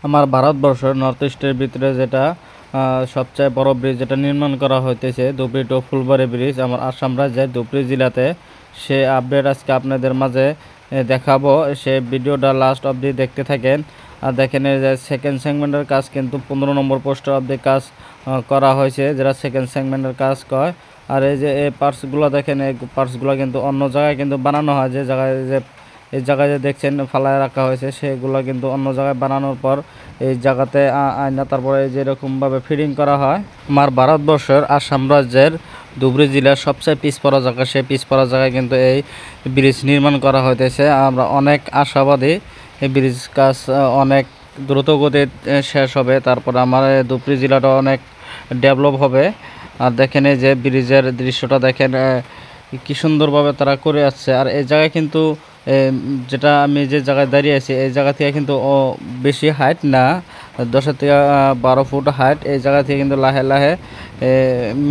আমার ভারতবর্ষের নর্থ ইস্টের ভিতরে যেটা সবচেয়ে বড় ব্রিজ যেটা নির্মাণ করা হইতেছে ধুবড়ী টু ফুলবাড়ী ব্রিজ আমার আসাম রাজ্যের ধুবড়ী জেলাতে, সে আপডেট আজকে আপনাদের মাঝে দেখাবো। সে ভিডিওটা লাস্ট অবধি দেখতে থাকেন। আর দেখেন এই যে সেকেন্ড সেগমেন্টের কাজ কিন্তু 15 নম্বর পোস্টার অবধি কাজ করা হয়েছে, যেটা সেকেন্ড সেগমেন্টের কাজ কয়। আর এই যে এই পার্টসগুলো দেখেন, এই পার্টসগুলো কিন্তু অন্য জায়গায় কিন্তু বানানো হয়, যে জায়গায় যে এই জায়গায় যে দেখছেন ফালায় রাখা হয়েছে সেগুলো কিন্তু অন্য জায়গায় বানানোর পর এই জায়গাতে আয়না তারপরে যেরকমভাবে ফিডিং করা হয়। আমার ভারতবর্ষের আসাম রাজ্যের ধুবড়ী জেলার সবচেয়ে পিছপড়া জায়গা, সেই পিছপড়া জায়গায় কিন্তু এই ব্রিজ নির্মাণ করা হইতেছে। আমরা অনেক আশাবাদী এই ব্রিজ কাজ অনেক দ্রুত গতিতে শেষ হবে, তারপর আমার ধুবড়ী জেলাটা অনেক ডেভেলপ হবে। আর দেখেন এই যে ব্রিজের দৃশ্যটা দেখেন কি সুন্দরভাবে তারা করে আসছে। আর এই জায়গায় কিন্তু যেটা আমি যে জায়গায় দাঁড়িয়ে আছি এই জায়গা থেকে কিন্তু বেশি হাইট না, 10 থেকে 12 ফুট হাইট। এই জায়গা থেকে কিন্তু লাহে লাহে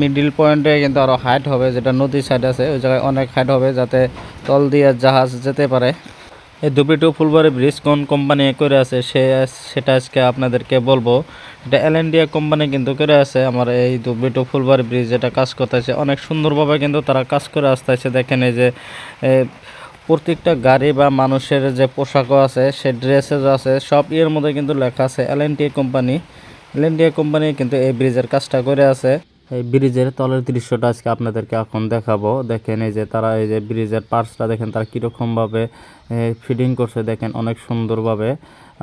মিডিল পয়েন্টে কিন্তু আরও হাইট হবে, যেটা নদী সাইড আছে ওই জায়গায় অনেক হাইট হবে, যাতে তল দিয়ে জাহাজ যেতে পারে। এই ধুবড়ী টু ফুলবাড়ী ব্রিজ কোন কোম্পানি করে আছে সেটা আজকে আপনাদেরকে বলবো। এটা এল&ডি কোম্পানি কিন্তু করে আছে আমার এই ধুবড়ী টু ফুলবাড়ী ব্রিজ যেটা কাজ করতেছে অনেক সুন্দরভাবে কিন্তু তারা কাজ করে আসতেছে। দেখেন এই যে প্রত্যেকটা গাড়ি বা মানুষের যে পোশাকও আছে, সে ড্রেসেস আছে, সব এর মধ্যে কিন্তু লেখা আছে এল&ডি কোম্পানি। এল&ডি কোম্পানি কিন্তু এই ব্রিজের কাজটা করে আছে। এই ব্রিজের তলের দৃশ্যটা আজকে আপনাদেরকে এখন দেখাবো। দেখেন এই যে তারা এই যে ব্রিজের পার্টসটা দেখেন তারা কীরকমভাবে ফিটিং করছে, দেখেন অনেক সুন্দরভাবে।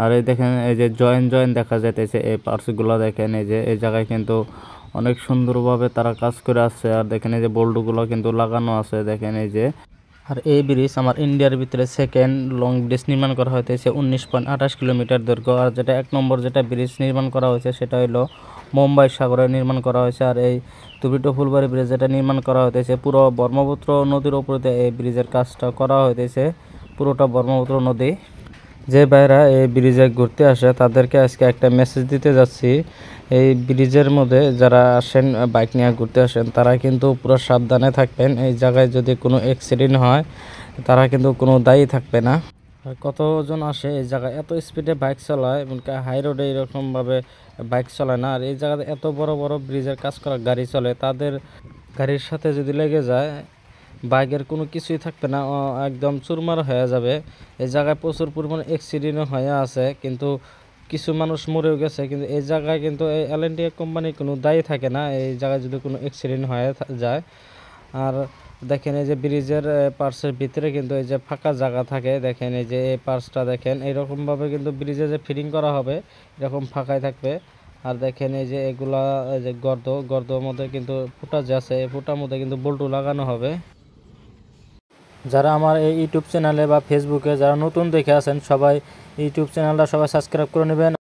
আর এই দেখেন এই যে জয়েন দেখা যাইতেছে এই পার্টসগুলো, দেখেন এই যে এই জায়গায় কিন্তু অনেক সুন্দরভাবে তারা কাজ করে আসছে। আর দেখেন এই যে বোল্টগুলো কিন্তু লাগানো আছে, দেখেন এই যে। আর এই ব্রিজ আমার ইন্ডিয়ার ভিতরে সেকেন্ড লং ব্রিজ নির্মাণ করা হয়েছে 19.28 কিলোমিটার দৈর্ঘ্য। আর যেটা 1 নম্বর যেটা ব্রিজ নির্মাণ করা হয়েছে সেটা হলো মুম্বাই সাগরে নির্মাণ করা হয়েছে। আর এই ধুবড়ী টু ফুলবাড়ী ব্রিজ যেটা নির্মাণ করা হয়েছে পুরো ব্রহ্মপুত্র নদীর উপরে এই ব্রিজের কাজটা করা হয়েছে, পুরোটা ব্রহ্মপুত্র নদী। যে ভাইরা এই ব্রিজে ঘুরতে আসে তাদেরকে আজকে একটা মেসেজ দিতে যাচ্ছি। এই ব্রিজের মধ্যে যারা আসেন বাইক নিয়ে ঘুরতে আসেন তারা কিন্তু পুরো সাবধানে থাকবেন। এই জায়গায় যদি কোনো অ্যাক্সিডেন্ট হয় তারা কিন্তু কোনো দায়ী থাকবে না। আর কতজন আসে এই জায়গায় এত স্পিডে বাইক চালায়, হাই রোডে এরকমভাবে বাইক চালায় না। আর এই জায়গাতে এত বড় বড় ব্রিজের কাজ করা গাড়ি চলে, তাদের গাড়ির সাথে যদি লেগে যায় বাইকের কোনো কিছুই থাকবে না, একদম চুরমার হয়ে যাবে। এই জায়গায় প্রচুর পরিমাণে অ্যাক্সিডেন্ট হয়ে আছে, কিন্তু কিছু মানুষ মরেও গেছে। কিন্তু এই জায়গায় কিন্তু এই এল&ডি কোম্পানি কোনো দায়ী থাকে না এই জায়গায় যদি কোনো অ্যাক্সিডেন্ট হয়ে যায়। আর দেখেন এই যে ব্রিজের পার্টসের ভিতরে কিন্তু এই যে ফাঁকা জায়গা থাকে, দেখেন এই যে এই পার্টসটা দেখেন এইরকমভাবে কিন্তু ব্রিজে যে ফিটিং করা হবে এরকম ফাঁকাই থাকবে। আর দেখেন এই যে এগুলা এই যে গর্তর মধ্যে কিন্তু ফুটা যে আছে এই ফুটার মধ্যে কিন্তু বল্টু লাগানো হবে। যারা আমার এই ইউটিউব চ্যানেলে বা ফেসবুকে যারা নতুন দেখে আছেন সবাই ইউটিউব চ্যানেলটা সবাই সাবস্ক্রাইব করে নেবেন।